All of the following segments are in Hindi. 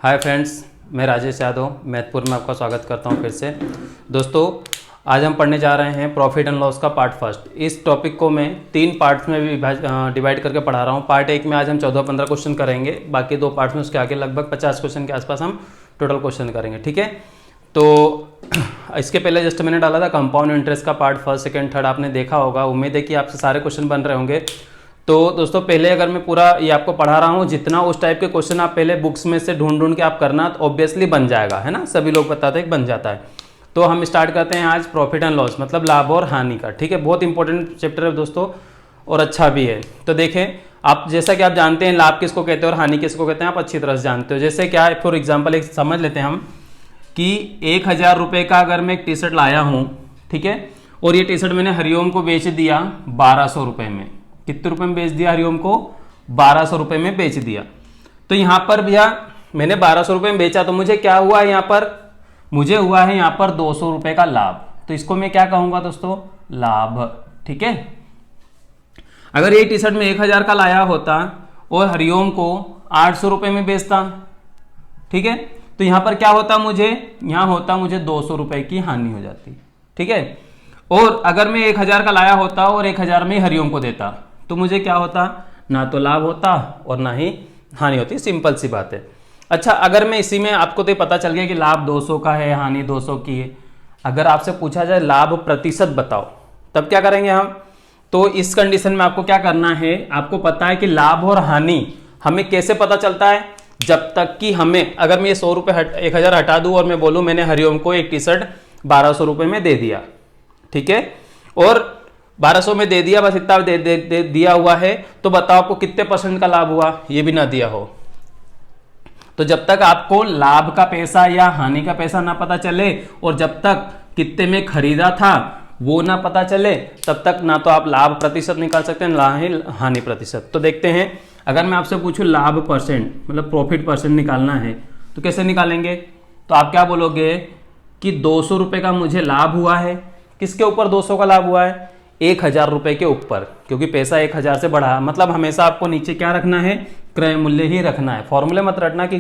हाय फ्रेंड्स, मैं राजेश यादव मैथपुर में आपका स्वागत करता हूं फिर से। दोस्तों, आज हम पढ़ने जा रहे हैं प्रॉफिट एंड लॉस का पार्ट फर्स्ट। इस टॉपिक को मैं 3 पार्ट्स में डिवाइड करके पढ़ा रहा हूं। पार्ट 1 में आज हम 14-15 क्वेश्चन करेंगे, बाकी 2 पार्ट्स में उसके आगे लगभग 50 क्वेश्चन के आसपास हम टोटल क्वेश्चन करेंगे। ठीक है, तो इसके पहले जस्ट मैंने डाला था कंपाउंड इंटरेस्ट का पार्ट फर्स्ट, सेकेंड, थर्ड, आपने देखा होगा। उम्मीद है कि आपसे सारे क्वेश्चन बन रहे होंगे। तो दोस्तों, पहले अगर मैं पूरा ये आपको पढ़ा रहा हूँ, जितना उस टाइप के क्वेश्चन आप पहले बुक्स में से ढूंढ के आप करना, तो ऑब्वियसली बन जाएगा, है ना। सभी लोग बताते हैं कि बन जाता है। तो हम स्टार्ट करते हैं आज प्रॉफिट एंड लॉस, मतलब लाभ और हानि का। ठीक है, बहुत इंपॉर्टेंट चैप्टर है दोस्तों और अच्छा भी है। तो देखें, आप जैसा कि आप जानते हैं लाभ किसको कहते हैं और हानि किसको कहते हैं, आप अच्छी तरह से जानते हो। जैसे क्या है, फॉर एग्जाम्पल एक समझ लेते हैं हम कि 1000 रुपये का अगर मैं एक टी शर्ट लाया हूँ, ठीक है, और ये टी शर्ट मैंने हरिओम को बेच दिया 1200 रुपये में। कितने रुपए में बेच दिया? हरिओम को 1200 रुपये में बेच दिया। तो यहाँ पर भैया मैंने 1200 रुपये में बेचा, तो मुझे क्या हुआ है यहाँ पर? मुझे हुआ है यहाँ पर 200 रुपये का लाभ। तो इसको मैं क्या कहूंगा दोस्तों? लाभ। ठीक है, अगर ये टी शर्ट में 1000 का लाया होता और हरिओम को 800 रुपये में बेचता, ठीक है, तो यहाँ पर क्या होता? यहाँ होता मुझे 200 रुपये की हानि हो जाती। ठीक है, और अगर मैं 1000 का लाया होता और 1000 में हरिओम को देता, तो मुझे क्या होता? ना तो लाभ होता और ना ही हानि होती। सिंपल सी बात है। अच्छा, अगर मैं इसी में आपको तो पता चल गया कि लाभ 200 का है, हानि 200 की है। अगर आपसे पूछा जाए लाभ प्रतिशत बताओ, तब क्या करेंगे हम? तो इस कंडीशन में आपको क्या करना है, आपको पता है कि लाभ और हानि हमें कैसे पता चलता है? जब तक कि हमें, अगर मैं ये 100 रुपये 1000 हटा दूं और मैं बोलूं मैंने हरिओम को एक टी शर्ट 1200 रुपये में दे दिया, ठीक है, और 1200 में दे दिया, बस इतना दे दिया हुआ है, तो बताओ आपको कितने % का लाभ हुआ? ये भी ना दिया हो। तो जब तक आपको लाभ का पैसा या हानि का पैसा ना पता चले और जब तक कितने में खरीदा था वो ना पता चले, तब तक ना तो आप लाभ प्रतिशत निकाल सकते हैं, ना ही हानि प्रतिशत। तो देखते हैं, अगर मैं आपसे पूछूं लाभ परसेंट, मतलब प्रॉफिट परसेंट निकालना है, तो कैसे निकालेंगे? तो आप क्या बोलोगे कि 200 रुपये का मुझे लाभ हुआ है। किसके ऊपर 200 का लाभ हुआ है? 1000 रुपये के ऊपर, क्योंकि पैसा 1000 से बढ़ा। मतलब हमेशा आपको नीचे क्या रखना है? क्रय मूल्य ही रखना है। फॉर्मूले मत रखना कि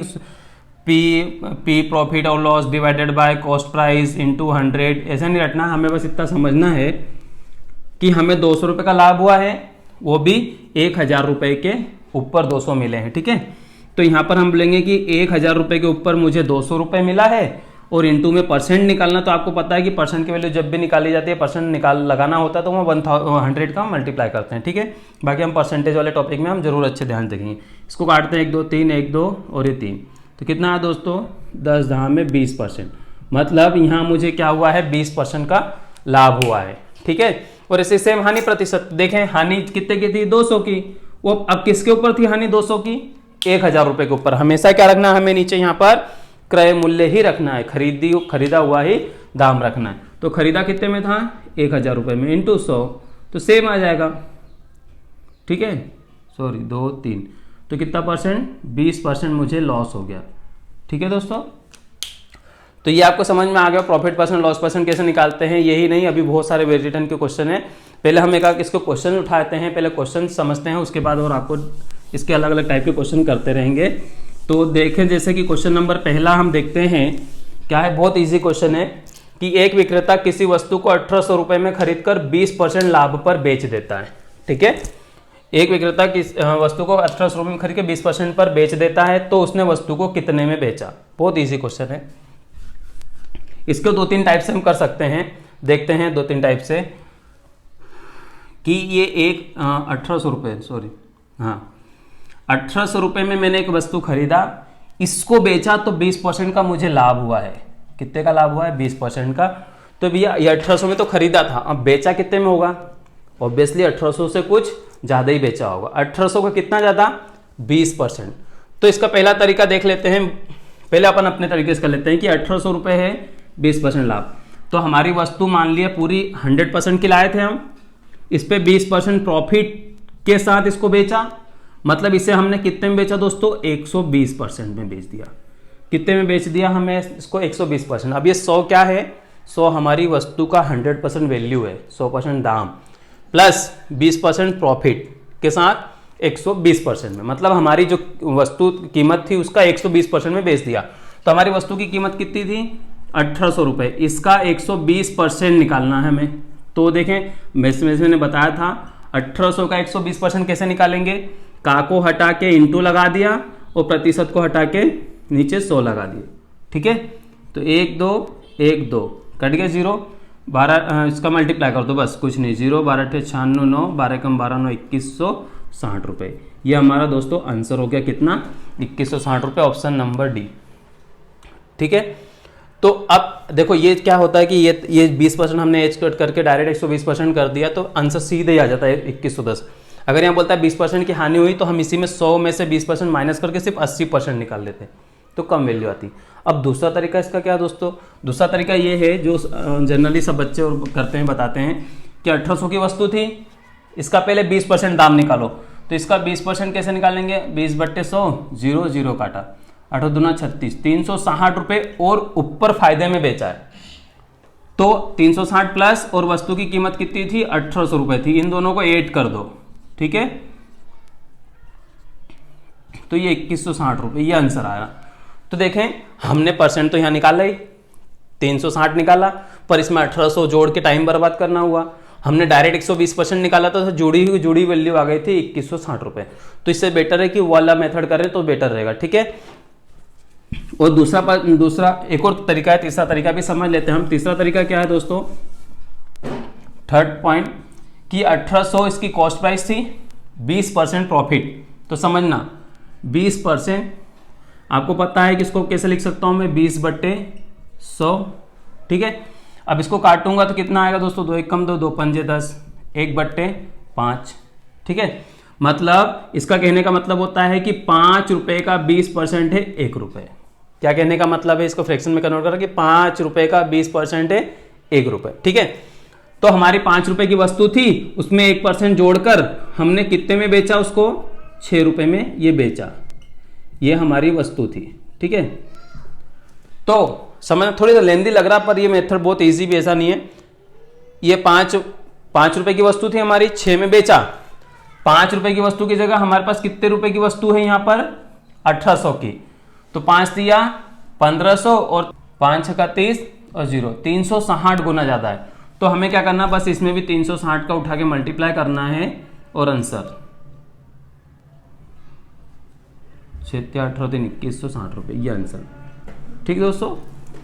पी प्रॉफिट और loss divided by cost price into 100, ऐसा नहीं रखना। हमें बस इतना समझना है कि हमें 200 रुपये का लाभ हुआ है, वो भी 1000 रुपये के ऊपर 200 मिले हैं। ठीक है, तो यहाँ पर हम बोलेंगे कि 1000 रुपये के ऊपर मुझे 200 रुपये मिला है, और इंटू में परसेंट निकालना। तो आपको पता है कि परसेंट की वैल्यू जब भी निकाली जाती है, परसेंट लगाना होता है, तो वो 100 का मल्टीप्लाई करते हैं। ठीक है, बाकी हम परसेंटेज वाले टॉपिक में हम जरूर अच्छे ध्यान देखेंगे। इसको काटते हैं 1 2 3, 1 2 और ये 3, तो कितना है दोस्तों? 10 10 में 20%। मतलब यहाँ मुझे क्या हुआ है? 20% का लाभ हुआ है। ठीक है, और इसी सेम हानि प्रतिशत देखें, हानि कितने की थी? 200 की। वो अब किसके ऊपर थी हानि? 200 की 1000 रुपये के ऊपर। हमेशा क्या रखना है? हमें नीचे यहाँ पर क्रय मूल्य ही रखना है, खरीदा हुआ ही दाम रखना है। तो खरीदा कितने में था? 1000 रुपये में, इंटू 100, तो सेम आ जाएगा। ठीक है, सॉरी 2 3, तो कितना परसेंट? 20% मुझे लॉस हो गया। ठीक है दोस्तों, तो ये आपको समझ में आ गया प्रॉफिट परसेंट लॉस परसेंट कैसे निकालते हैं। यही नहीं, अभी बहुत सारे वेज रिटर्न के क्वेश्चन है। पहले हम एक इसको क्वेश्चन उठाते हैं, पहले क्वेश्चन समझते हैं, उसके बाद और आपको इसके अलग अलग टाइप के क्वेश्चन करते रहेंगे। तो देखें, जैसे कि क्वेश्चन नंबर पहला हम देखते हैं, क्या है? बहुत इजी क्वेश्चन है कि एक विक्रेता किसी वस्तु को 1800 रुपये में खरीदकर 20% लाभ पर बेच देता है। ठीक है, एक विक्रेता किस वस्तु को 1800 रुपये में खरीद के 20% पर बेच देता है, तो उसने वस्तु को कितने में बेचा? बहुत इजी क्वेश्चन है। इसको 2-3 टाइप से हम कर सकते हैं। देखते हैं 2-3 टाइप से कि ये एक 1800 रुपये, सॉरी, हाँ, 1800 रुपये में मैंने एक वस्तु खरीदा, इसको बेचा, तो 20% का मुझे लाभ हुआ है। कितने का लाभ हुआ है? 20% का। तो भैया ये 1800 में तो खरीदा था, अब बेचा कितने में होगा? ऑब्वियसली 1800 से कुछ ज़्यादा ही बेचा होगा। 1800 का कितना ज़्यादा? 20%। तो इसका पहला तरीका देख लेते हैं। पहले अपन अपने तरीके से कर लेते हैं कि 1800 रुपये है, 20% लाभ। तो हमारी वस्तु मान लिया पूरी 100% की लाए थे हम, इस पर 20% प्रॉफिट के साथ इसको बेचा, मतलब इसे हमने कितने में बेचा दोस्तों? 120% में बेच दिया। कितने में बेच दिया हमें इसको? 120%। अब ये 100 क्या है? 100 हमारी वस्तु का 100% वैल्यू है, 100% दाम, प्लस 20% प्रॉफिट के साथ 120% में, मतलब हमारी जो वस्तु कीमत थी उसका 120% में बेच दिया। तो हमारी वस्तु की कीमत कितनी थी? 1800 रुपये। इसका 120% निकालना है हमें। तो देखें, मैंने बताया था 1800 का 120% कैसे निकालेंगे? का को हटा के इंटू लगा दिया और प्रतिशत को हटा के नीचे 100 लगा दिए। ठीक है, तो 1 2 1 2 कट गया 0, 12 इसका मल्टीप्लाई कर दो, बस कुछ नहीं, 0 12 × 96 9, 12 कम 12 9 2160 रुपये। ये हमारा दोस्तों आंसर हो गया कितना? 2160 रुपये, ऑप्शन नंबर डी। ठीक है, तो अब देखो ये क्या होता है कि ये 20% हमने एज कट करके डायरेक्ट 120% कर दिया, तो आंसर सीधे ही आ जाता है 2110। अगर यहाँ बोलता है 20% की हानि हुई तो हम इसी में 100 में से 20% माइनस करके सिर्फ 80% निकाल लेते, तो कम वैल्यू आती। अब दूसरा तरीका इसका क्या दोस्तों? दूसरा तरीका ये है जो जनरली सब बच्चे और करते हैं, बताते हैं कि 1800 की वस्तु थी, इसका पहले 20% दाम निकालो। तो इसका 20% कैसे निकालेंगे? 20/100, 0 0 काटा, 8 दूना 36, 360 रुपये और ऊपर फायदे में बेचा है। तो 360 प्लस और वस्तु की कीमत कितनी थी? 1800 रुपये थी। इन दोनों को ऐड कर दो, ठीक है, तो ये 2160 रुपये, ये आंसर आया। तो देखें, हमने परसेंट तो यहां निकाला ही, 360 निकाला, पर इसमें 1800 जोड़ के टाइम बर्बाद करना हुआ। हमने डायरेक्ट 120% निकाला तो जुड़ी वैल्यू आ गई थी 2160 रुपये। तो इससे बेटर है कि वो वाला मेथड करें तो बेटर रहेगा। ठीक है, और दूसरा एक और तरीका है, तीसरा तरीका भी समझ लेते हैं हम। तीसरा तरीका क्या है दोस्तों? थर्ड पॉइंट कि 1800 इसकी कॉस्ट प्राइस थी, 20% प्रॉफिट। तो समझना 20%, आपको पता है कि इसको कैसे लिख सकता हूं मैं? 20/100। ठीक है, अब इसको काटूंगा तो कितना आएगा दोस्तों? 2 1 कम 2, 2 5 10, 1/5। ठीक है, मतलब इसका कहने का मतलब होता है कि 5 रुपए का 20% है 1 रुपये। क्या कहने का मतलब है? इसको फ्रैक्शन में कन्वर्ट करें कि 5 रुपए का 20% है 1 रुपये। ठीक है, तो हमारी 5 रुपए की वस्तु थी, उसमें 1% जोड़कर हमने कितने में बेचा उसको? 6 रुपए में ये बेचा। ये हमारी वस्तु थी। ठीक है, तो समझ थोड़ी लेंदी लग रहा, पर ये मेथड बहुत इजी भी ऐसा नहीं है। ये 5 रुपए की वस्तु थी हमारी, 6 में बेचा। 5 रुपए की वस्तु की जगह हमारे पास कितने रुपए की वस्तु है यहाँ पर? 1800 की। तो 5 दिया 1500 और 5 का 30 और 0, 360 गुना ज्यादा है। तो हमें क्या करना? बस इसमें भी 360 का उठा के मल्टीप्लाई करना है और आंसर 2160 रुपये, ये आंसर। ठीक है दोस्तों,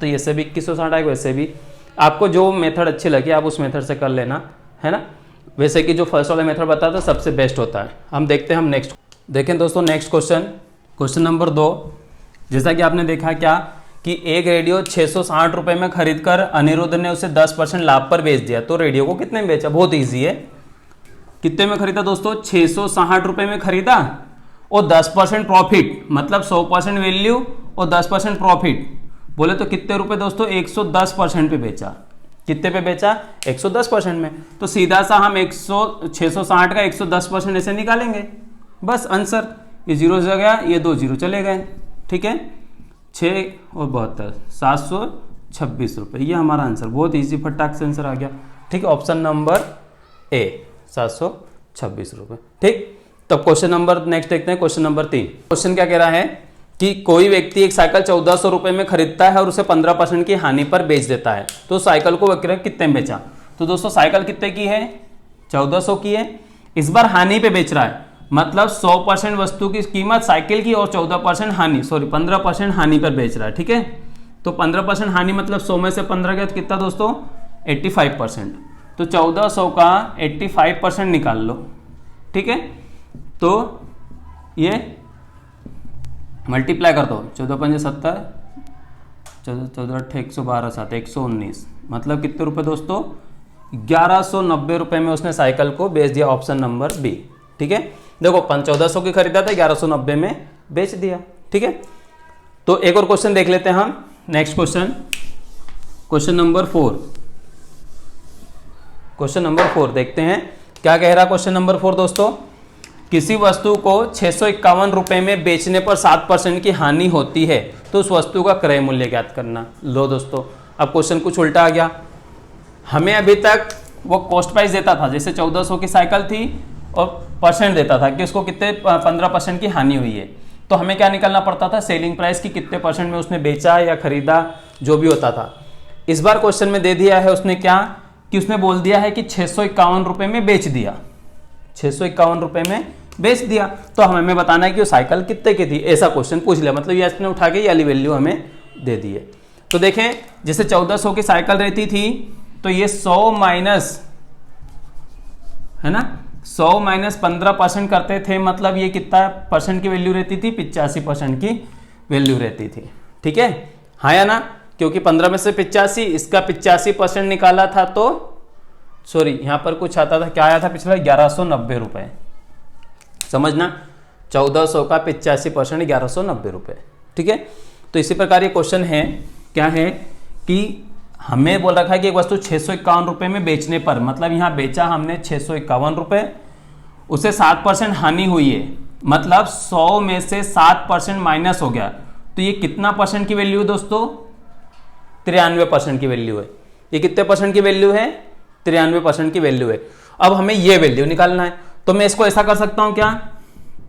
तो ये से भी 2160 आएगा, वैसे भी आपको जो मेथड अच्छी लगे आप उस मेथड से कर लेना, है ना। वैसे कि जो फर्स्ट वाला मेथड बताया था सबसे बेस्ट होता है। हम देखते हैं हम नेक्स्ट देखें दोस्तों। Next question number 2। जैसा कि आपने देखा क्या कि एक रेडियो 660 रुपये में खरीदकर अनिरुद्ध ने उसे 10% लाभ पर बेच दिया। तो रेडियो को कितने में बेचा? बहुत ईजी है। कितने में खरीदा दोस्तों? 660 रुपये में खरीदा और 10% प्रॉफिट, मतलब 100% वैल्यू और 10% प्रॉफिट। बोले तो कितने रुपए दोस्तों? 110% पे बेचा। कितने पे बेचा? 110% में। तो सीधा सा हम 660 का 110% ऐसे निकालेंगे, बस आंसर। ये 0 से गया, ये 2 0 चले गए। ठीक है, 6 और 72, 726 रुपये, ये हमारा आंसर। बहुत ईजी फटाक से आंसर आ गया। ठीक है, ऑप्शन नंबर ए, 726 रुपये। ठीक, तब क्वेश्चन नंबर नेक्स्ट देखते हैं। Question number 3। क्वेश्चन क्या कह रहा है कि कोई व्यक्ति एक साइकिल 1400 रुपये में खरीदता है और उसे 15% की हानि पर बेच देता है। तो साइकिल को विक्रय कितने में बेचा? तो दोस्तों साइकिल कितने की है? 1400 की है। इस बार हानि पे बेच रहा है, मतलब 100% वस्तु की कीमत साइकिल की और 14% हानि, 15% हानि पर बेच रहा है। ठीक है, तो 15% हानि मतलब 100 में से 15 गया तो कितना दोस्तों? 85%। तो 1400 का 85% निकाल लो। ठीक है, तो ये मल्टीप्लाई कर दो, 14 पंजे 70, 14 8 112 7 119, मतलब कितने रुपए दोस्तों? 1190 रुपए में उसने साइकिल को बेच दिया। Option number B. ठीक है, देखो 1400 की खरीदा था, 1190 में बेच दिया। ठीक है, तो एक और क्वेश्चन देख लेते हैं हम। Next question number 4। Question number 4 देखते हैं क्या कह रहा। क्वेश्चन नंबर 4 दोस्तों, किसी वस्तु को 651 रुपए में बेचने पर 7% की हानि होती है, तो उस वस्तु का क्रय मूल्य ज्ञात करना। लो दोस्तों, अब क्वेश्चन कुछ उल्टा आ गया। हमें अभी तक वो कॉस्ट प्राइस देता था, जैसे 1400 की साइकिल थी और परसेंट देता था कि उसको कितने 15% की हानि हुई है। तो हमें क्या निकालना पड़ता था, सेलिंग प्राइस की कितने परसेंट में उसने बेचा या खरीदा, जो भी होता था। इस बार क्वेश्चन में दे दिया है उसने क्या, कि उसने बोल दिया है कि 651 रुपये में बेच दिया, 651 रुपये में बेच दिया। तो हमें बताना है कि वो साइकिल कितने की थी, ऐसा क्वेश्चन पूछ लिया। मतलब ये इसने उठा के ये वाली वैल्यू हमें दे दी है। तो देखें, जैसे 1400 की साइकिल रहती थी तो ये 100 माइनस, है ना, 100 माइनस 15% करते थे, मतलब ये कितना परसेंट की वैल्यू रहती थी, 85% की वैल्यू रहती थी। ठीक है, हाँ या ना, क्योंकि 15 में से 85, इसका 85% निकाला था तो सॉरी यहाँ पर कुछ आता था, क्या आया था पिछला, 1190 रुपये। समझना, 1400 का 85% 1190 रुपये। ठीक है, तो इसी प्रकार ये क्वेश्चन है, क्या है कि हमें बोल रखा है कि एक वस्तु 651 रुपये में बेचने पर, मतलब यहाँ बेचा हमने 651 रुपये, उसे 7% हानि हुई है, मतलब 100 में से 7% माइनस हो गया, तो ये कितना परसेंट की वैल्यू है दोस्तों, 93% की वैल्यू है। ये कितने परसेंट की वैल्यू है, 93% की वैल्यू है। अब हमें ये वैल्यू निकालना है, तो मैं इसको ऐसा कर सकता हूं क्या,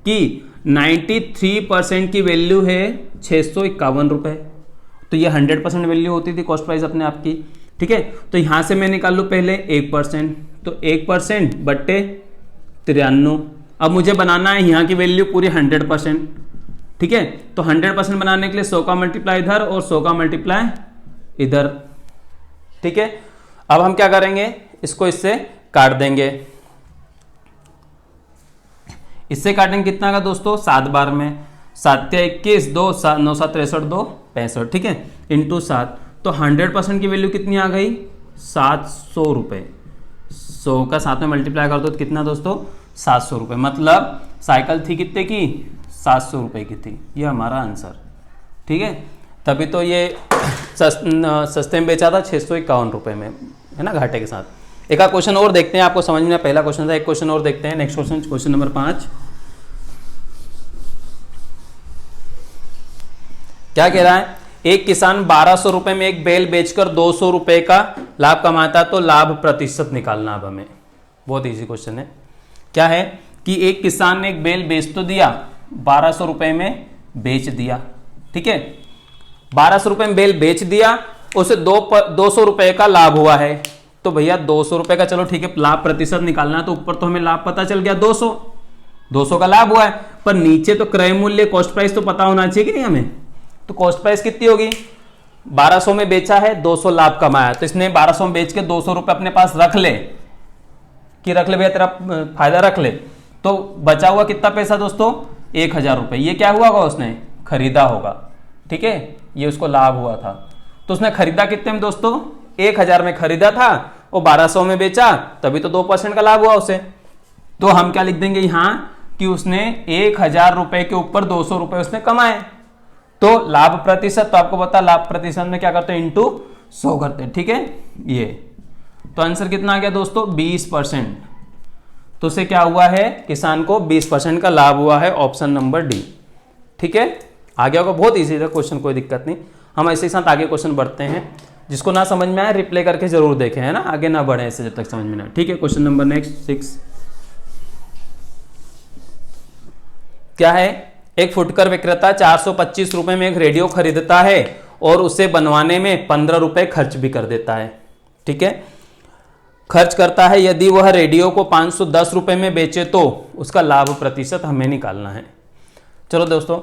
कि 93% की वैल्यू है 651 रुपये, तो ये 100% वैल्यू होती थी कॉस्ट प्राइस अपने आप की। ठीक है, तो यहां से मैं निकाल लूँ पहले 1%, तो 1% बट्टे 93। अब मुझे बनाना है यहाँ की वैल्यू पूरी 100%। ठीक है, तो 100% बनाने के लिए 100 का मल्टीप्लाई इधर और 100 का मल्टीप्लाई इधर। ठीक है, अब हम क्या करेंगे, इसको इससे काट देंगे। इससे काटेंगे कितना का दोस्तों, 7 बार में, 7 या 21, 2 9 7 63, 2 65। ठीक है, इंटू 7, तो 100% की वैल्यू कितनी आ गई, 700 रुपये। 100 का 7 में मल्टीप्लाई कर दो तो कितना दोस्तों, 700 रुपये। मतलब साइकिल थी कितने की, 700 रुपये की थी। ये हमारा आंसर। ठीक है, तभी तो ये सस्ते में बेचा था 651 रुपये में, है ना, घाटे के साथ। एक क्वेश्चन और देखते हैं, आपको समझ में पहला क्वेश्चन था, एक क्वेश्चन और देखते हैं। नेक्स्ट क्वेश्चन, क्वेश्चन नंबर 5 क्या कह रहा है, एक किसान 1200 रुपये में एक बैल बेचकर 200 रुपये का लाभ कमाता, तो लाभ प्रतिशत निकालना। अब हमें बहुत इजी क्वेश्चन है। क्या है कि एक किसान ने एक बैल बेच तो दिया, 1200 रुपये में बेच दिया। ठीक है, 1200 रुपये में बैल बेच दिया, उसे 200 रुपये का लाभ हुआ है। तो भैया 200 रुपये का, चलो ठीक है, लाभ प्रतिशत निकालना, तो ऊपर तो हमें लाभ पता चल गया 200 का लाभ हुआ है, पर नीचे तो क्रय मूल्य कॉस्ट प्राइस तो पता होना चाहिए कि नहीं हमें। तो कॉस्ट प्राइस कितनी होगी, 1200 में बेचा है, 200 लाभ कमाया, तो इसने 1200 में बेच के 200 रुपये अपने पास रख ले, कि रख ले भैया तेरा फायदा रख ले। तो बचा हुआ कितना पैसा दोस्तों, 1000 रुपये। ये क्या हुआ होगा, उसने खरीदा होगा। ठीक है, ये उसको लाभ हुआ था। तो उसने खरीदा कितने में दोस्तों, 1000 में खरीदा था और 1200 में बेचा, तभी तो 2% का लाभ हुआ उसे। तो हम क्या लिख देंगे यहाँ, कि उसने 1000 रुपये के ऊपर 200 रुपये उसने कमाए। तो लाभ प्रतिशत, तो आपको पता लाभ प्रतिशत में क्या करते हैं, इंटू 100 करते हैं। ठीक है, ये तो आंसर कितना आ गया दोस्तों, 20%। तो उसे क्या हुआ है, किसान को 20% का लाभ हुआ है, ऑप्शन नंबर डी। ठीक है, आगे होगा, बहुत इजी था क्वेश्चन, कोई दिक्कत नहीं। हम ऐसे ही साथ आगे क्वेश्चन बढ़ते हैं। जिसको ना समझ में आए रिप्ले करके जरूर देखें, है ना, आगे ना बढ़े ऐसे जब तक समझ में ना। ठीक है, क्वेश्चन नंबर नेक्स्ट 6 क्या है, एक फुटकर विक्रेता 425 रुपए में एक रेडियो खरीदता है और उसे बनवाने में 15 रुपए खर्च भी कर देता है। ठीक है, खर्च करता है, यदि वह रेडियो को 510 रुपए में बेचे तो उसका लाभ प्रतिशत हमें निकालना है। चलो दोस्तों,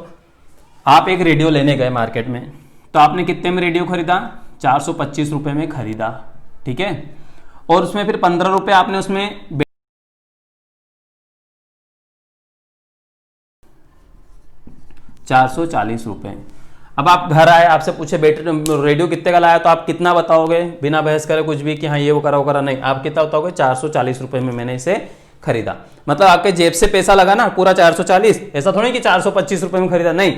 आप एक रेडियो लेने गए मार्केट में, तो आपने कितने में रेडियो खरीदा, 425 रुपए में खरीदा। ठीक है, और उसमें फिर 15 रुपए आपने उसमें 440 रुपए। अब आप घर आए, आपसे पूछे बेटे रेडियो कितने का लाया, तो आप कितना बताओगे, बिना बहस करे कुछ भी कि हाँ ये वो करा वो करा, नहीं, आप कितना बताओगे, 440 रुपए में मैंने इसे खरीदा। मतलब आपके जेब से पैसा लगा ना पूरा 440, ऐसा थोड़ी कि 425 रुपए में खरीदा, नहीं,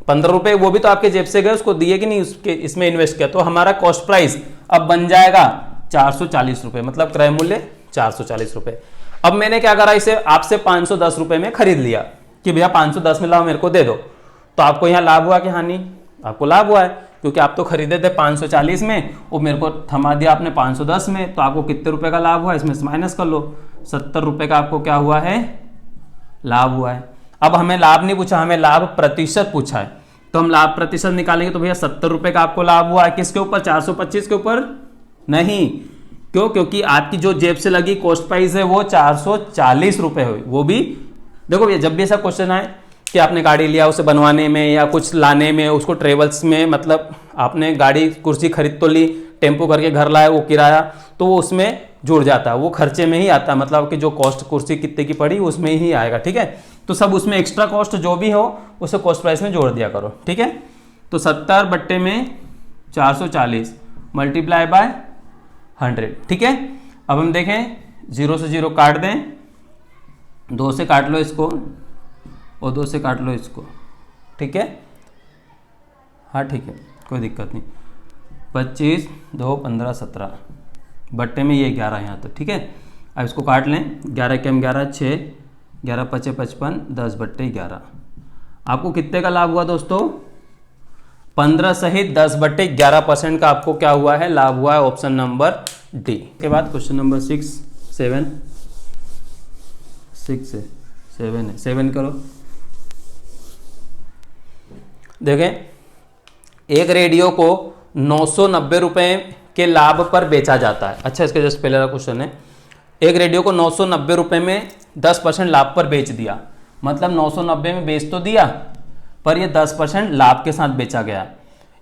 15 रुपए वो भी तो आपके जेब से गए, उसको दिए कि नहीं, उसके इसमें इन्वेस्ट किया। तो हमारा कॉस्ट प्राइस अब बन जाएगा 440 रुपए, मतलब क्रय मूल्य 440 रुपए। अब मैंने क्या करा, इसे आपसे 510 रुपए में खरीद लिया कि भैया 510 में लाओ मेरे को दे दो। तो आपको यहाँ लाभ हुआ कि हानि, आपको लाभ हुआ है, क्योंकि आप तो खरीदे थे 540 में, वो मेरे को थमा दिया आपने 510 में, तो आपको कितने रुपए का लाभ हुआ, इसमें से माइनस कर लो। 70 रुपये का आपको क्या हुआ है, लाभ हुआ है। अब हमें लाभ नहीं पूछा, हमें लाभ प्रतिशत पूछा है, तो हम लाभ प्रतिशत निकालेंगे। तो भैया 70 रुपये का आपको लाभ हुआ है, किसके ऊपर, 425 के ऊपर नहीं, क्यों, क्योंकि आपकी जो जेब से लगी कॉस्ट प्राइस है वो 440 रुपये हुई। वो भी देखो भैया, जब भी ऐसा क्वेश्चन आए कि आपने गाड़ी लिया, उसे बनवाने में या कुछ लाने में, उसको ट्रेवल्स में, मतलब आपने गाड़ी कुर्सी खरीद तो ली, टेम्पो करके घर लाया, वो किराया तो वो उसमें जुड़ जाता है, वो खर्चे में ही आता है, मतलब कि जो कॉस्ट कुर्सी कितने की पड़ी उसमें ही आएगा। ठीक है, तो सब उसमें एक्स्ट्रा कॉस्ट जो भी हो उसे कॉस्ट प्राइस में जोड़ दिया करो। ठीक है, तो 70 बट्टे में 440 मल्टीप्लाई बाय 100। ठीक है, अब हम देखें, 0 से 0 काट दें, 2 से काट लो इसको और 2 से काट लो इसको। ठीक है, हाँ ठीक है, कोई दिक्कत नहीं। 25 2 15 17 बट्टे में ये 11 यहाँ तो। ठीक है, अब इसको काट लें, 11 के हम 11 6, 11 5 55, 10 बट्टे 11। आपको कितने का लाभ हुआ दोस्तों, 15 सहित 10 बट्टे 11% का आपको क्या हुआ है, लाभ हुआ है। Option number D. के बाद क्वेश्चन नंबर 6 7 6 है 7 है 7 करो। देखें, एक रेडियो को 990 रुपये के लाभ पर बेचा जाता है। अच्छा, इसके जस्ट पहले का क्वेश्चन है, एक रेडियो को 990 रुपये में 10% लाभ पर बेच दिया, मतलब 990 में बेच तो दिया पर ये 10% लाभ के साथ बेचा गया।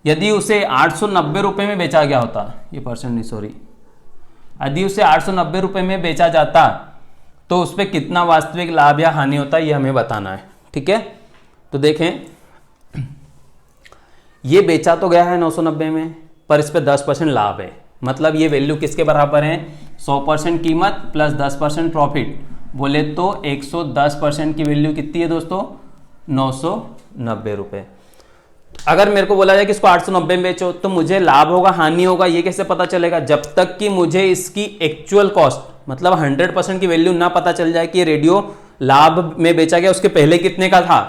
यदि उसे 890 रुपये में बेचा गया होता, ये परसेंट नहीं सॉरी, यदि उसे 890 रुपये में बेचा जाता तो उस पर कितना वास्तविक लाभ या हानि होता है, ये हमें बताना है। ठीक है, तो देखें, ये बेचा तो गया है 990 में, पर इस पर 10% लाभ है, मतलब ये वैल्यू किसके बराबर है, 100% कीमत प्लस 10% प्रॉफिट, बोले तो 110% की वैल्यू कितनी है दोस्तों, 990 रुपये। अगर मेरे को बोला जाए कि इसको 890 में बेचो तो मुझे लाभ होगा हानि होगा, ये कैसे पता चलेगा, जब तक कि मुझे इसकी एक्चुअल कॉस्ट, मतलब 100% की वैल्यू ना पता चल जाए कि ये रेडियो लाभ में बेचा गया, उसके पहले कितने का था,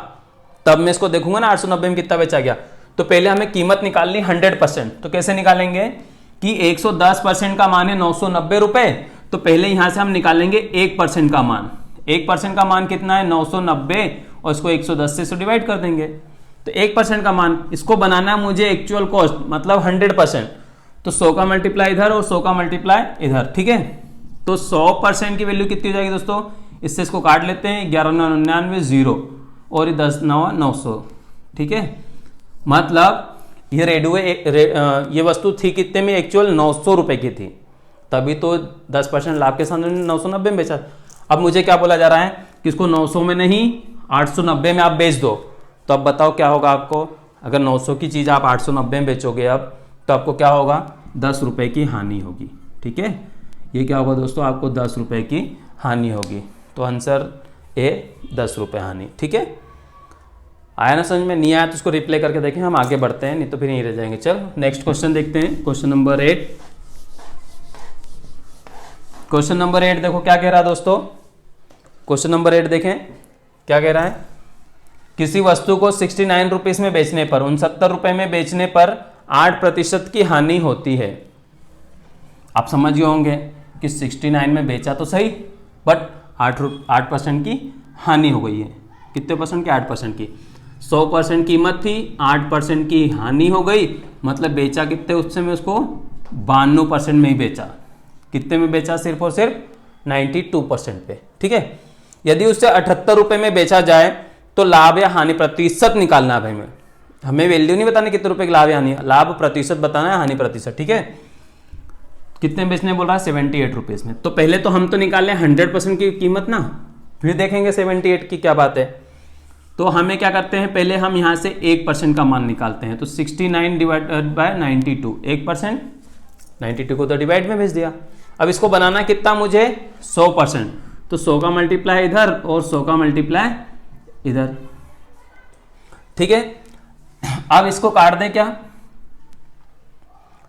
तब मैं इसको देखूंगा ना 890 में कितना बेचा गया। तो पहले हमें कीमत निकालनी 100%, तो कैसे निकालेंगे कि 110% का मान है 990 रुपये, तो पहले यहां से हम निकालेंगे 1% का मान। 1% का मान कितना है, 990, और इसको 110 से डिवाइड कर देंगे, तो 1% का मान, इसको बनाना है मुझे एक्चुअल कॉस्ट, मतलब 100%, तो 100 का मल्टीप्लाई इधर और 100 का मल्टीप्लाई इधर। ठीक है, तो 100% की वैल्यू कितनी हो जाएगी दोस्तों, इससे इसको काट लेते हैं, 11 9 99 0 और 10 9 900। ठीक है, मतलब ये रेडियो ये वस्तु थी कितने में, एक्चुअल 900 रुपए की थी, तभी तो 10% लाभ के साथ 990 में बेचा। अब मुझे क्या बोला जा रहा है कि इसको 900 में नहीं 890 में आप बेच दो, तो अब बताओ क्या होगा आपको, अगर 900 की चीज़ आप 890 में बेचोगे अब, तो आपको क्या होगा, 10 रुपये की हानि होगी। ठीक है, ये क्या होगा दोस्तों, आपको 10 रुपये की हानि होगी। तो आंसर ए 10 रुपये हानि। ठीक है, आया ना समझ में, नहीं आया तो उसको रिप्ले करके देखें, हम आगे बढ़ते हैं, नहीं तो फिर यहीं रह जाएंगे। चल नेक्स्ट क्वेश्चन देखते हैं, क्वेश्चन नंबर 8। क्वेश्चन नंबर 8 देखो क्या कह रहा है दोस्तों, क्वेश्चन नंबर 8 देखें क्या कह रहा है, किसी वस्तु को 69 रुपीज में बेचने पर, 69 रुपए में बेचने पर 8% की हानि होती है। आप समझ गए होंगे कि 69 में बेचा तो सही, बट 8% की हानि हो गई है। कितने परसेंट की, 8% की। 100% कीमत थी, 8% की हानि हो गई, मतलब बेचा कितने उससे में उसको 92% में ही बेचा। कितने में बेचा, सिर्फ और सिर्फ 92% पे। ठीक है, यदि उससे 78 रुपए में बेचा जाए तो लाभ या हानि प्रतिशत निकालना है भाई, हमें वैल्यू नहीं बतानी कितने रुपए की लाभ या हानि, लाभ प्रतिशत बताना है, हानि प्रतिशत। ठीक है, कितने बेचने बोल रहा है, 78 रुपीज में। तो पहले तो हम तो निकाल लें 100% की कीमत ना, फिर देखेंगे 78 की क्या बात है। तो हमें क्या करते हैं, पहले हम यहां से 1% का मान निकालते हैं। तो 69 डिवाइडेड बाय 92, 1%, 92 को तो डिवाइड में भेज दिया। अब इसको बनाना कितना मुझे, 100%, तो 100 का मल्टीप्लाई इधर और 100 का मल्टीप्लाई इधर। ठीक है, अब इसको काट दें, क्या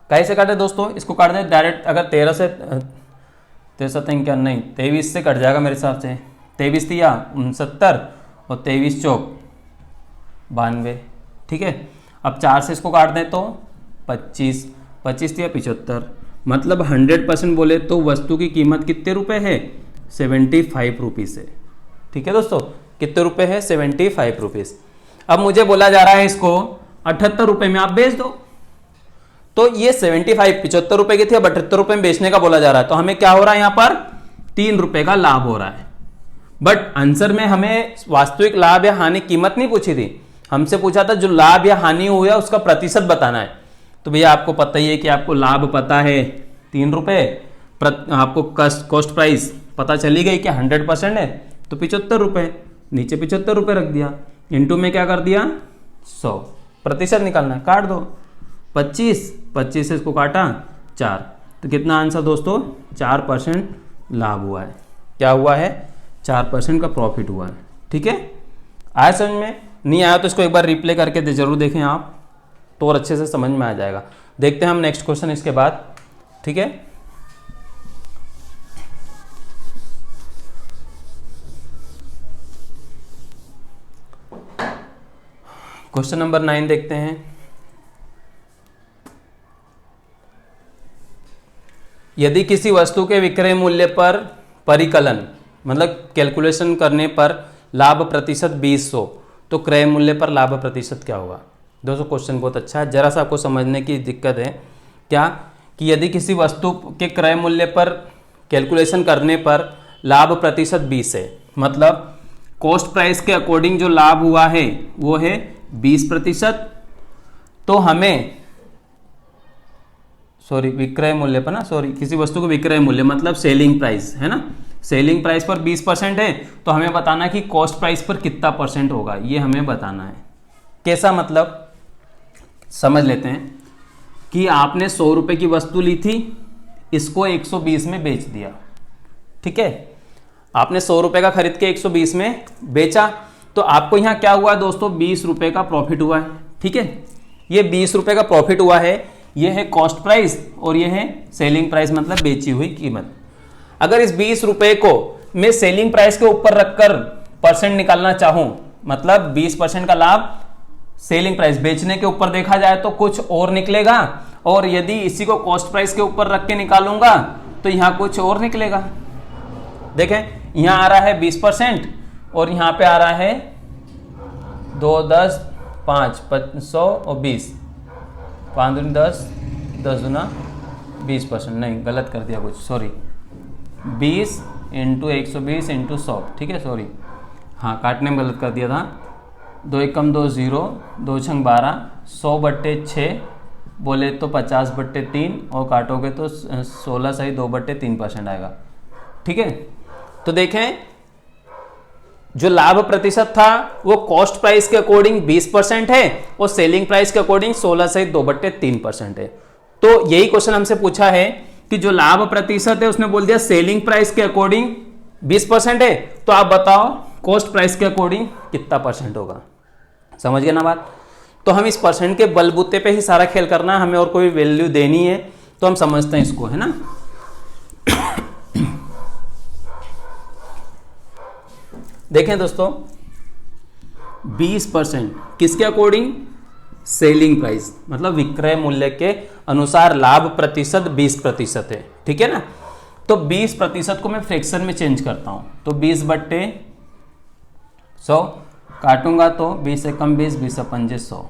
कैसे काटे दोस्तों, इसको काट दें डायरेक्ट। अगर 13 से 13 क्या नहीं 23 से कट जाएगा मेरे हिसाब से, 23 दिया 69 और 23 चौक 92। ठीक है, अब 4 से इसको काट दें तो 25, 25 दिया 75, मतलब 100% बोले तो वस्तु की कीमत कितने रुपए है, 75 रुपीज़ है। ठीक है दोस्तों, कितने रुपए है? 75 रुपीज़। अब मुझे बोला जा रहा है इसको 78 रुपए में आप बेच दो। तो ये 75 रुपए की थी, अब 78 रुपए में बेचने का बोला जा रहा है। तो हमें क्या हो रहा है यहाँ पर? 3 रुपए का लाभ हो रहा है। बट आंसर में हमें वास्तविक लाभ या हानि कीमत नहीं पूछी थी, हमसे पूछा था जो लाभ या हानि हुआ उसका प्रतिशत बताना है। तो भैया आपको पता ही है कि आपको लाभ पता है 3 रुपए, आपको कॉस्ट प्राइस पता चली गई कि 100% है, तो 75 रुपए, नीचे 75 रुपए रख दिया, इंटू में क्या कर दिया 100, प्रतिशत निकालना है, काट दो 25 से इसको काटा 4, तो कितना आंसर दोस्तों? 4% लाभ हुआ है। क्या हुआ है? 4% का प्रॉफिट हुआ है। ठीक है, आया समझ में? नहीं आया तो इसको एक बार रिप्ले करके जरूर देखें आप, तो और अच्छे से समझ में आ जाएगा। देखते हैं हम नेक्स्ट क्वेश्चन इसके बाद। ठीक है, क्वेश्चन नंबर 9 देखते हैं। यदि किसी वस्तु के विक्रय मूल्य पर परिकलन मतलब कैलकुलेशन करने पर लाभ प्रतिशत 20 हो, तो क्रय मूल्य पर लाभ प्रतिशत क्या होगा? दोस्तों क्वेश्चन बहुत अच्छा है, जरा सा आपको समझने की दिक्कत है। क्या कि यदि किसी वस्तु के क्रय मूल्य पर कैलकुलेशन करने पर लाभ प्रतिशत 20 है, मतलब कॉस्ट प्राइस के अकॉर्डिंग जो लाभ हुआ है वो है 20%, तो हमें विक्रय मूल्य पर किसी वस्तु को विक्रय मूल्य मतलब सेलिंग प्राइस है ना, सेलिंग प्राइस पर 20% है, तो हमें बताना है कि कॉस्ट प्राइस पर कितना % होगा, ये हमें बताना है। कैसा मतलब? समझ लेते हैं कि आपने 100 रुपए की वस्तु ली थी, इसको 120 में बेच दिया। ठीक है, आपने 100 रुपए का खरीद के 120 में बेचा, तो आपको यहां क्या हुआ दोस्तों? 20 रुपए का प्रॉफिट हुआ है। ठीक है, ये 20 रुपए का प्रॉफिट हुआ है, ये है कॉस्ट प्राइस और ये है सेलिंग प्राइस मतलब बेची हुई कीमत। अगर इस 20 रुपए को मैं सेलिंग प्राइस के ऊपर रखकर % निकालना चाहूं, मतलब 20% का लाभ सेलिंग प्राइस बेचने के ऊपर देखा जाए तो कुछ और निकलेगा, और यदि इसी को कॉस्ट प्राइस के ऊपर रख के निकालूंगा तो यहां कुछ और निकलेगा। देखें, यहां आ रहा है 20% और यहां पे आ रहा है 2, 10, 5, 100 और 20, 5 दूनी 10, 10 दूना 20%, नहीं गलत कर दिया कुछ, सॉरी, 20 × 120 × 100। ठीक है, सॉरी, हाँ काटने में गलत कर दिया था। 2 एकम 2 0, 2 छंग 12, 100/6 बोले तो 50/3 और काटोगे तो 16 सही 2/3% आएगा। ठीक है, तो देखें जो लाभ प्रतिशत था वो कॉस्ट प्राइस के अकॉर्डिंग 20% है और सेलिंग प्राइस के अकॉर्डिंग 16 से 2/3% है। तो यही क्वेश्चन हमसे पूछा है कि जो लाभ प्रतिशत है उसने बोल दिया सेलिंग प्राइस के अकॉर्डिंग 20% है, तो आप बताओ कॉस्ट प्राइस के अकॉर्डिंग कितना % होगा? समझ गए ना बात? तो हम इस % के बलबूते पे ही सारा खेल करना है, हमें और कोई वैल्यू देनी है, तो हम समझते हैं इसको, है ना। देखें दोस्तों, 20% किसके अकॉर्डिंग? सेलिंग प्राइस मतलब विक्रय मूल्य के अनुसार लाभ प्रतिशत 20% है। ठीक है ना, तो 20% को मैं फ्रैक्शन में चेंज करता हूं, तो 20/100 काटूंगा तो 20 एकम 20, 20 पंजे 100।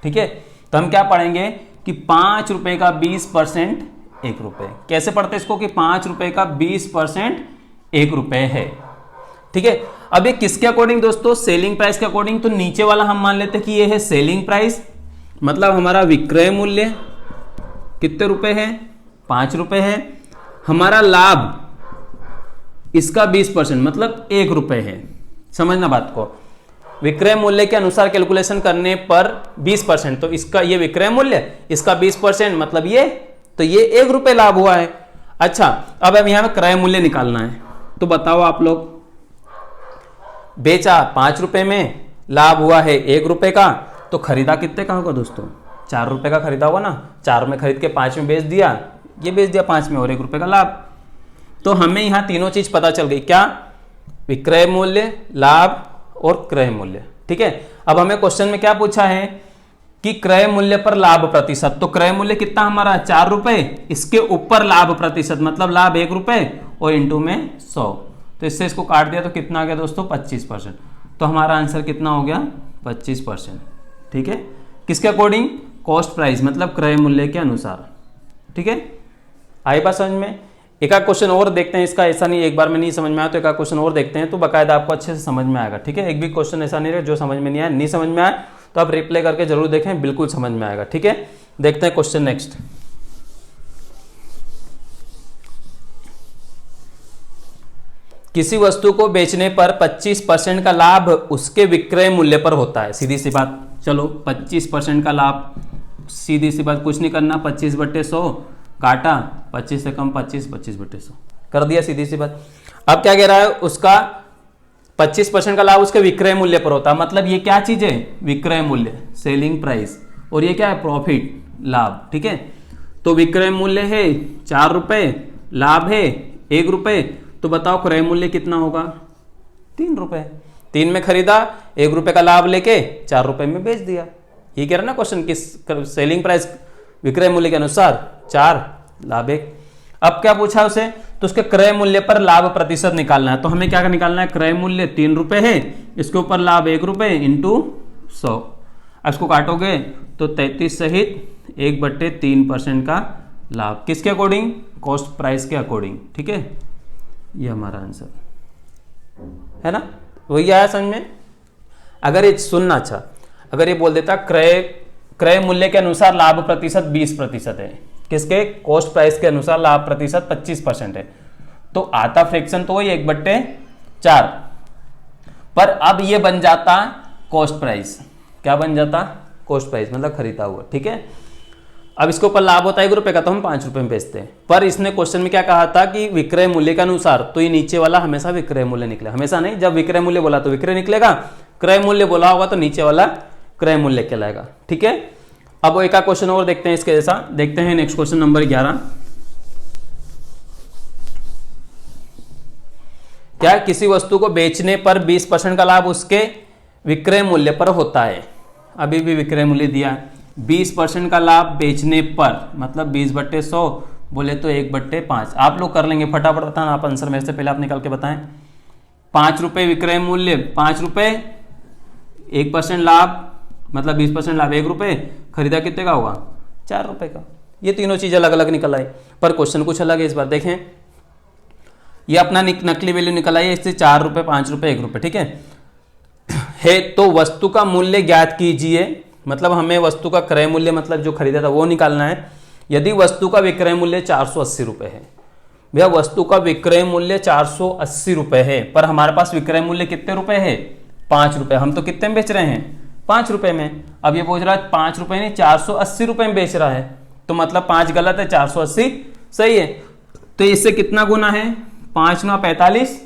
ठीक है, तो हम क्या पढ़ेंगे कि 5 रुपए का 20% 1 रुपए। कैसे पढ़ते हैं इसको कि 5 रुपए का 20% 1 रुपए है। ठीक है, अब ये किसके अकॉर्डिंग दोस्तों? सेलिंग प्राइस के अकॉर्डिंग। तो नीचे वाला हम मान लेते हैं कि ये है सेलिंग प्राइस, मतलब हमारा विक्रय मूल्य कितने रुपए है? 5 रुपए है। हमारा लाभ इसका 20% मतलब 1 रुपए है। समझना बात को, विक्रय मूल्य के अनुसार कैलकुलेशन करने पर 20%, तो इसका ये विक्रय मूल्य, इसका 20% मतलब ये, तो ये 1 रुपए लाभ हुआ है। अच्छा, अब हम यहां क्रय मूल्य निकालना है, तो बताओ आप लोग, बेचा 5 रुपए में, लाभ हुआ है 1 रुपए का, तो खरीदा कितने का होगा दोस्तों? 4 रुपए का खरीदा होगा ना। 4 में खरीद के 5 में बेच दिया, ये बेच दिया 5 में और 1 रुपए का लाभ। तो हमें यहां तीनों चीज पता चल गई, क्या? विक्रय मूल्य, लाभ और क्रय मूल्य। ठीक है, अब हमें क्वेश्चन में क्या पूछा है कि क्रय मूल्य पर लाभ प्रतिशत। तो क्रय मूल्य कितना हमारा? 4 रुपए, इसके ऊपर लाभ प्रतिशत मतलब लाभ 1 रुपए और इंटू में 100। तो इससे इसको काट दिया तो कितना आ गया दोस्तों 25%। तो हमारा आंसर कितना हो गया 25%। ठीक है, किसके अकॉर्डिंग, कॉस्ट प्राइस मतलब क्रय मूल्य के अनुसार। ठीक है, आई बात समझ में। एक आध क्वेश्चन और देखते हैं इसका, ऐसा नहीं एक बार में नहीं समझ में आया तो एक आध क्वेश्चन और देखते हैं तो बाकायदा आपको अच्छे से समझ में आएगा। ठीक है, एक भी क्वेश्चन ऐसा नहीं रहे जो समझ में नहीं आया, नहीं समझ में आया तो आप रिप्लाई करके जरूर देखें, बिल्कुल समझ में आएगा। ठीक है, देखते हैं क्वेश्चन नेक्स्ट। किसी वस्तु को बेचने पर 25% का लाभ उसके विक्रय मूल्य पर होता है। सीधी सी बात, चलो 25% का लाभ, सीधी सी बात, कुछ नहीं करना, 25/100 काटा, 25 से कम 25, 25/100 कर दिया, सीधी सी बात। अब क्या कह रहा है, उसका 25% का लाभ उसके विक्रय मूल्य पर होता है। मतलब ये क्या चीज है, विक्रय मूल्य, सेलिंग प्राइस, और ये क्या है, प्रॉफिट, लाभ। ठीक है, तो विक्रय मूल्य है 4 रुपए, लाभ है 1 रुपए, तो बताओ क्रय मूल्य कितना होगा 3 रुपए। 3 में खरीदा, 1 रुपए का लाभ लेके 4 रुपए में बेच दिया। ये कह रहा ना क्वेश्चन, किस सेलिंग प्राइस विक्रय मूल्य के अनुसार 4, लाभ 1। अब क्या पूछा उसे, तो उसके क्रय मूल्य पर लाभ प्रतिशत निकालना है। तो हमें क्या निकालना है, क्रय मूल्य 3 रुपए है, इसके ऊपर लाभ 1 रुपए इंटू 100। अब इसको काटोगे तो 33 सहित 1/3% का लाभ, किसके अकॉर्डिंग, कॉस्ट प्राइस के अकॉर्डिंग। ठीक है, ये हमारा आंसर है ना, वही आया समझ में। अगर ये सुनना, अच्छा अगर ये बोल देता क्रय मूल्य के अनुसार लाभ प्रतिशत 20% है, किसके, कॉस्ट प्राइस के अनुसार लाभ प्रतिशत 25% है, तो आता फ्रैक्शन तो वही 1/4, पर अब ये बन जाता कॉस्ट प्राइस। क्या बन जाता, कॉस्ट प्राइस मतलब खरीदा हुआ। ठीक है, अब इसके ऊपर लाभ होता है 1 रुपए का, तो हम 5 रुपए में बेचते हैं। पर इसने क्वेश्चन में क्या कहा था कि विक्रय मूल्य के अनुसार, तो ये नीचे वाला हमेशा विक्रय मूल्य निकलेगा, हमेशा नहीं, जब विक्रय मूल्य बोला तो विक्रय निकलेगा, क्रय मूल्य बोला होगा तो नीचे वाला क्रय मूल्य कहलाएगा। ठीक है, अब एक क्वेश्चन और देखते हैं इसके जैसा, देखते हैं नेक्स्ट क्वेश्चन नंबर 11। क्या किसी वस्तु को बेचने पर 20% का लाभ उसके विक्रय मूल्य पर होता है। अभी भी विक्रय मूल्य दिया है, 20% का लाभ बेचने पर, मतलब 20/100 बोले तो 1/5। आप लोग कर लेंगे फटाफट, बताना आप आंसर मेरे से पहले आप निकाल के बताएं। 5 रुपए विक्रय मूल्य, 5 रुपए, 1% लाभ मतलब 20% लाभ 1 रुपए, खरीदा कितने का होगा 4 रुपए का। ये तीनों चीज अलग अलग निकल आई, पर क्वेश्चन कुछ अलग है इस बार। देखें, ये अपना नकली वैल्यू निकल आई, इससे 4 रुपए, 5 रुपए, 1 रुपए। ठीक है, तो वस्तु का मूल्य ज्ञात कीजिए, मतलब हमें वस्तु का क्रय मूल्य मतलब जो खरीदा था वो निकालना है। यदि वस्तु का विक्रय मूल्य 480 रुपए है, भैया वस्तु का विक्रय मूल्य 480 रुपए है, पर हमारे पास विक्रय मूल्य कितने रुपए है 5 रुपए, हम तो कितने में बेच रहे हैं 5 रुपए में। अब ये पूछ रहा है 5 रुपए नहीं 480 रुपए में बेच रहा है, तो मतलब 5 गलत है, 480 सही है। तो इससे कितना गुना है, 5 9 45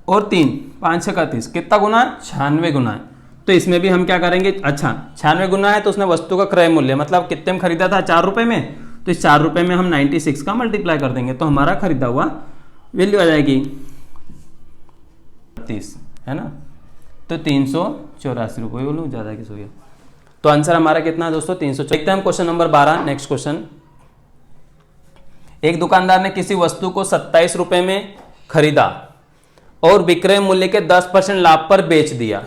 और 3 5 6 31, कितना गुना 96 गुना है। तो इसमें भी हम क्या करेंगे, अच्छा 96 गुना है तो उसने वस्तु का क्रय मूल्य मतलब कितने में खरीदा था 4 रुपए में, तो इस 4 रुपए में हम 96 का मल्टीप्लाई कर देंगे, तो हमारा खरीदा हुआ वैल्यू आ जाएगी 30, है ना। तो 384 रुपये, बोलूँ ज़्यादा किस हो गया। तो आंसर हमारा कितना है दोस्तों 300। देखते हैं हम क्वेश्चन नंबर 12, नेक्स्ट क्वेश्चन। एक दुकानदार ने किसी वस्तु को 27 रुपए में खरीदा और विक्रय मूल्य के 10% लाभ पर बेच दिया।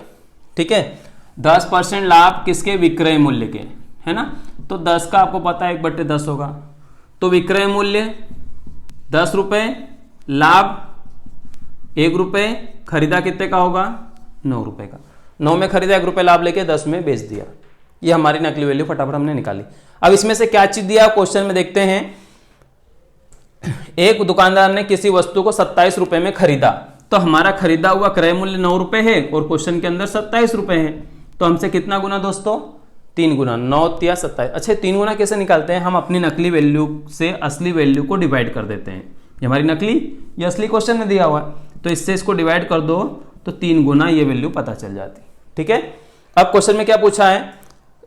ठीक है, 10% लाभ किसके, विक्रय मूल्य के, है ना। तो 10 का आपको पता है 1/10 होगा, तो विक्रय मूल्य 10 रुपए, लाभ 1 रुपए, खरीदा कितने का होगा 9 रुपए का। 9 में खरीदा 1 रुपए लाभ लेके 10 में बेच दिया। ये हमारी नकली वैल्यू फटाफट हमने निकाली। अब इसमें से क्या चीज दिया क्वेश्चन में देखते हैं। एक दुकानदार ने किसी वस्तु को 27 रुपए में खरीदा, तो हमारा खरीदा हुआ क्रय मूल्य 9 रुपए है और क्वेश्चन के अंदर 27 रुपए है, तो हमसे कितना गुना दोस्तों 3 गुना, 9 या 27। अच्छा 3 गुना कैसे निकालते हैं, हम अपनी नकली वैल्यू से असली वैल्यू को डिवाइड कर देते हैं। ये हमारी नकली, ये असली क्वेश्चन में दिया हुआ है, तो इससे इसको डिवाइड कर दो तो 3 गुना ये वैल्यू पता चल जाती। ठीक है, अब क्वेश्चन में क्या पूछा है,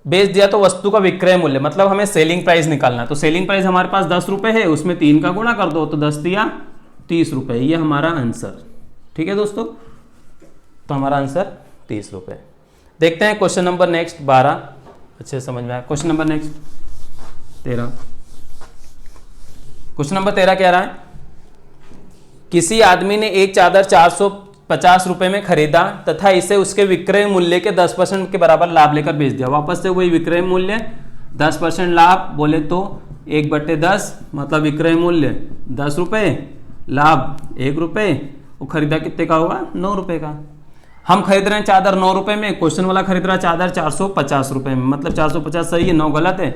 बेच दिया तो वस्तु का विक्रय मूल्य मतलब हमें सेलिंग प्राइस निकालना है। तो सेलिंग प्राइस हमारे पास 10 रुपए है, उसमें 3 का गुणा कर दो तो 10 दिया 30 रुपए, ये हमारा आंसर। ठीक है दोस्तों, तो हमारा आंसर 30 रुपए। देखते हैं क्वेश्चन नंबर नेक्स्ट 12, अच्छे समझ में आया। Question number next 13, question number 13 क्या रहा है, किसी आदमी ने एक चादर 450 रुपए में खरीदा तथा इसे उसके विक्रय मूल्य के 10% के बराबर लाभ लेकर बेच दिया। वापस से वही विक्रय मूल्य 10% लाभ बोले तो 1/10 मतलब विक्रय मूल्य 10 रुपये, लाभ 1 रुपये, वो खरीदा कितने का होगा 9 रुपये का। हम खरीद रहे हैं चादर 9 रुपये में, क्वेश्चन वाला खरीद रहा है चादर 450 रुपये में, मतलब 450 सही है 9 गलत है।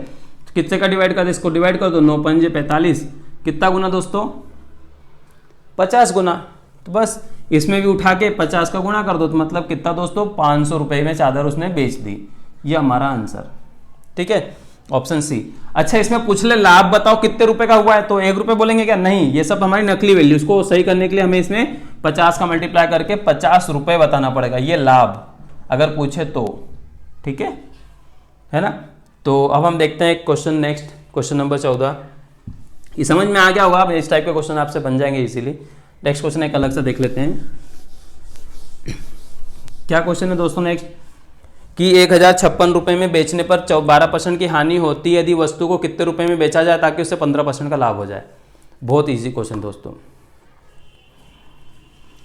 कितने का डिवाइड कर दो, इसको डिवाइड कर दो, 9 पंजे 45, कितना गुना दोस्तों 50 गुना। तो बस इसमें भी उठा के 50 का गुणा कर दो, तो मतलब कितना दोस्तों 500 रुपये में चादर उसने बेच दी। ये हमारा आंसर, ठीक है, ऑप्शन सी। अच्छा इसमें पूछ ले लाभ बताओ कितने रुपए का हुआ है, तो 1 रुपये बोलेंगे क्या, नहीं, ये सब हमारी नकली वैल्यू, इसको सही करने के लिए हमें इसमें 50 का मल्टीप्लाई करके 50 रुपये बताना पड़ेगा, ये लाभ अगर पूछे तो, ठीक है ना। तो अब हम देखते हैं क्वेश्चन नेक्स्ट, क्वेश्चन नंबर 14। ये समझ में आ गया होगा, अब इस टाइप के क्वेश्चन आपसे बन जाएंगे इसीलिए। नेक्स्ट क्वेश्चन एक अलग से देख लेते हैं। क्या क्वेश्चन है दोस्तों नेक्स्ट, कि 1056 रुपये में बेचने पर 12% की हानि होती है यदि वस्तु को कितने रुपए में बेचा जाए ताकि उससे 15% का लाभ हो जाए। बहुत इजी क्वेश्चन दोस्तों,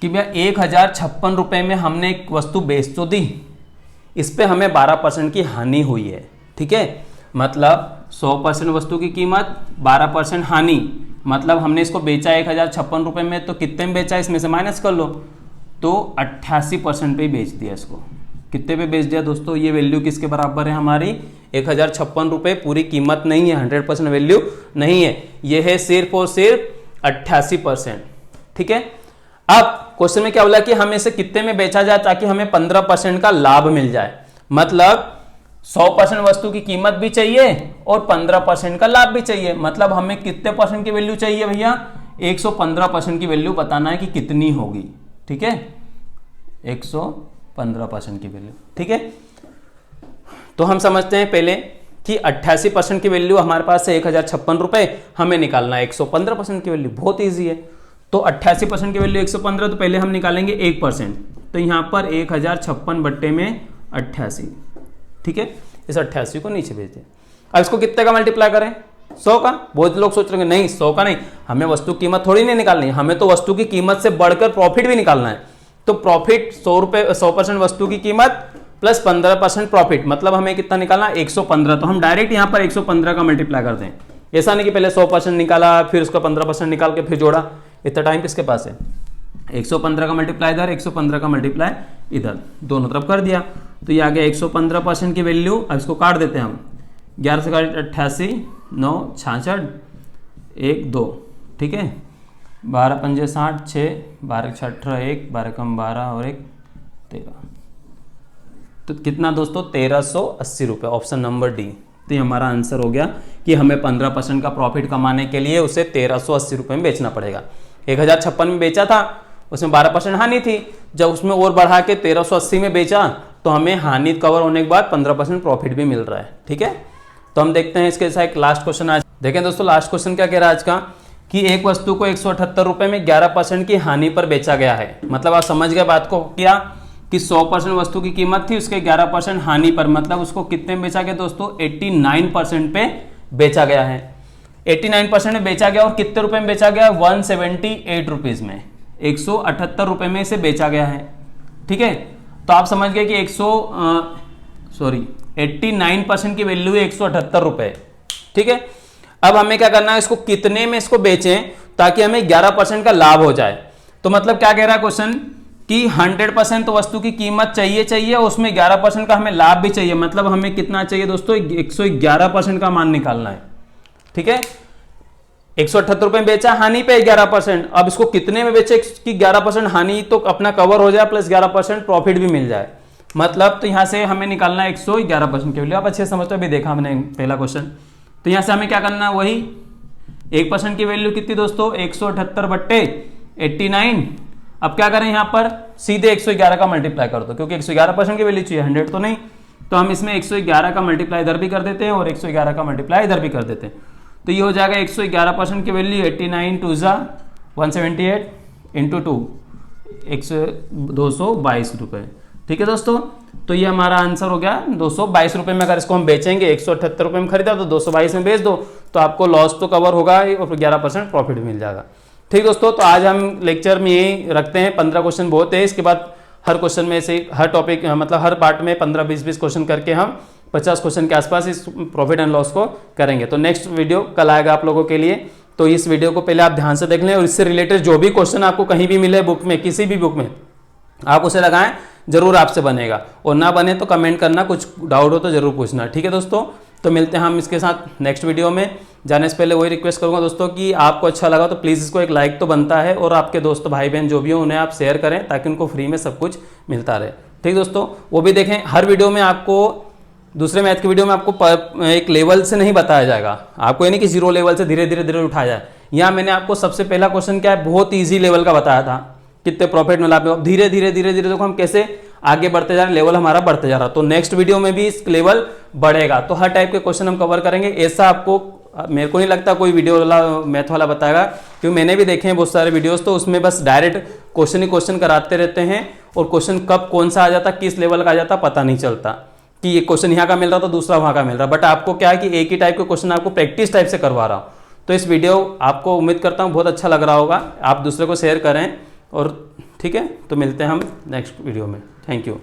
कि भैया 1056 रुपये में हमने एक वस्तु बेच तो दी, इस पे हमें 12% की हानि हुई है, ठीक है, मतलब 100% वस्तु की कीमत 12% हानि, मतलब हमने इसको बेचा 1056 रुपये में, तो कितने में बेचा इसमें से माइनस कर लो, तो 88% पे ही बेच दिया इसको। कितने पे बेच दिया दोस्तों, ये वैल्यू किसके बराबर है हमारी 1056 रुपये, पूरी कीमत नहीं है, 100% वैल्यू नहीं है, ये है सिर्फ और सिर्फ 88%, ठीक है। अब क्वेश्चन में क्या बोला कि हमें इसे कितने में बेचा जाए ताकि हमें 15% का लाभ मिल जाए, मतलब 100% वस्तु की कीमत भी चाहिए और 15% का लाभ भी चाहिए, मतलब हमें कितने परसेंट की वैल्यू चाहिए भैया, 115% की वैल्यू बताना है कि कितनी होगी, ठीक है, 115% की वैल्यू, ठीक है। तो हम समझते हैं पहले कि 88% की वैल्यू हमारे पास है 1056 रुपये, हमें निकालना है 115% की वैल्यू, बहुत ईजी है। तो 88% की वैल्यू 115, तो पहले हम निकालेंगे 1%, तो यहां पर 1056 बट्टे में 88, ठीक है, इस 88 को नीचे भेज दें। अब इसको कितने का मल्टीप्लाई करें, 100 का। बहुत लोग सोच रहे हैं नहीं 100 का नहीं, हमें वस्तु कीमत थोड़ी नहीं निकालनी है, हमें तो वस्तु की कीमत से बढ़कर प्रॉफिट भी निकालना है। तो प्रॉफिट 100 रुपये, 100% वस्तु की कीमत प्लस 15% प्रॉफिट, मतलब हमें कितना निकालना 115। तो हम डायरेक्ट यहाँ पर 115 का मल्टीप्लाई कर दें, ऐसा नहीं कि पहले 100% निकाला फिर उसका 15% निकाल के फिर जोड़ा, इतना टाइम किसके पास है। 115 का मल्टीप्लाई इधर, 115 का मल्टीप्लाई इधर, दोनों तरफ कर दिया, तो ये आ गया 115% की वैल्यू। अब इसको काट देते हैं हम, 11 से काट 88, 9 66, 1 2, ठीक है, 12 पंजे 60, 6 12 6 18, 1 12 कम 12 और 1 13, तो कितना दोस्तों 1380 रुपये, ऑप्शन नंबर डी। तो ये हमारा आंसर हो गया कि हमें 15% का प्रॉफिट कमाने के लिए उसे 1380 रुपये में बेचना पड़ेगा। 1056 में बेचा था, उसमें 12% हानि थी, जब उसमें और बढ़ा के 1380 में बेचा तो हमें हानि कवर होने के बाद 15% प्रॉफिट भी मिल रहा है, ठीक है। तो हम देखते हैं इसके साथ एक लास्ट क्वेश्चन आज देखें दोस्तों। लास्ट क्वेश्चन क्या कह रहा है आज का, कि एक वस्तु को 178 रुपये में 11% की हानि पर बेचा गया है, मतलब आप समझ गए बात को, क्या कि 100% वस्तु की कीमत थी, उसके 11% हानि पर, मतलब उसको कितने में बेचा गया दोस्तों 89% पे बेचा गया है। 89% में बेचा गया और कितने रुपए में बेचा गया 178 रुपीज में, 178 रुपये में इसे बेचा गया है, ठीक है। तो आप समझ गए कि 89% की वैल्यू है 178 रुपये, ठीक है। अब हमें क्या करना है, इसको कितने में इसको बेचें ताकि हमें 11% का लाभ हो जाए। तो मतलब क्या कह रहा है क्वेश्चन, कि 100% तो वस्तु की कीमत चाहिए और उसमें 11% का हमें लाभ भी चाहिए, मतलब हमें कितना चाहिए दोस्तों 111% का मान निकालना है, ठीक है। 178 रुपये में बेचा, हानि पे 11%, अब इसको कितने में बेचे कि 11% हानि तो अपना कवर हो जाए प्लस 11% प्रॉफिट भी मिल जाए, मतलब तो यहां से हमें निकालना है 111% की वैल्यू। आप अच्छे समझते हो, अभी देखा हमने पहला क्वेश्चन। तो यहां से हमें क्या करना है, वही 1% की वैल्यू कितनी दोस्तों 178 बट्टे 89। अब क्या करें, यहां पर सीधे 111 का मल्टीप्लाई कर दो, क्योंकि 111% की वैल्यू चाहिए, 100 तो नहीं। तो हम इसमें 111 का मल्टीप्लाई इधर भी कर देते हैं और 111 का मल्टीप्लाई इधर भी कर देते हैं। तो ये हो जाएगा 111% की वैल्यू 89 2 178 इंटू 2 222 रुपये, ठीक है दोस्तों। तो ये हमारा आंसर हो गया 222 रुपये में। अगर इसको हम बेचेंगे 178 रुपये में खरीदा तो 222 में बेच दो, तो आपको लॉस तो कवर होगा और 11% प्रॉफिट मिल जाएगा। ठीक दोस्तों, तो आज हम लेक्चर में यही रखते हैं। 15 क्वेश्चन बहुत है, इसके बाद हर क्वेश्चन में से हर टॉपिक मतलब हर पार्ट में 15-20 क्वेश्चन करके हम 50 क्वेश्चन के आसपास इस प्रॉफिट एंड लॉस को करेंगे। तो नेक्स्ट वीडियो कल आएगा आप लोगों के लिए, तो इस वीडियो को पहले आप ध्यान से देख लें और इससे रिलेटेड जो भी क्वेश्चन आपको कहीं भी मिले बुक में, किसी भी बुक में, आप उसे लगाएं, जरूर आपसे बनेगा। और ना बने तो कमेंट करना, कुछ डाउट हो तो जरूर पूछना। ठीक है दोस्तों, तो मिलते हैं हम इसके साथ नेक्स्ट वीडियो में। जाने से पहले वही रिक्वेस्ट करूंगा दोस्तों कि आपको अच्छा लगा तो प्लीज़ इसको एक लाइक तो बनता है, और आपके दोस्त भाई बहन जो भी हो उन्हें आप शेयर करें ताकि उनको फ्री में सब कुछ मिलता रहे। ठीक दोस्तों, वो भी देखें। हर वीडियो में आपको, दूसरे मैथ की वीडियो में आपको एक लेवल से नहीं बताया जाएगा, आपको ये नहीं कि जीरो लेवल से धीरे धीरे उठाया जाए। यहाँ मैंने आपको सबसे पहला क्वेश्चन क्या है, बहुत ईजी लेवल का बताया था, कितने प्रॉफिट मिला। अब धीरे धीरे देखो हम कैसे आगे बढ़ते जा रहे हैं, लेवल हमारा बढ़ते जा रहा है। तो नेक्स्ट वीडियो में भी इस लेवल बढ़ेगा। तो हर टाइप के क्वेश्चन हम कवर करेंगे। ऐसा आपको, मेरे को नहीं लगता कोई वीडियो वाला मैथ वाला बताएगा, क्योंकि मैंने भी देखे हैं बहुत सारे वीडियोस, तो उसमें बस डायरेक्ट क्वेश्चन ही क्वेश्चन कराते रहते हैं, और क्वेश्चन कब कौन सा आ जाता, किस लेवल का आ जाता पता नहीं चलता, कि ये क्वेश्चन यहाँ का मिल रहा तो दूसरा वहाँ का मिल रहा। बट आपको क्या है कि एक ही टाइप के क्वेश्चन आपको प्रैक्टिस टाइप से करवा रहा हूँ। तो इस वीडियो आपको उम्मीद करता हूँ बहुत अच्छा लग रहा होगा, आप दूसरे को शेयर करें। और ठीक है, तो मिलते हैं हम नेक्स्ट वीडियो में। Thank you.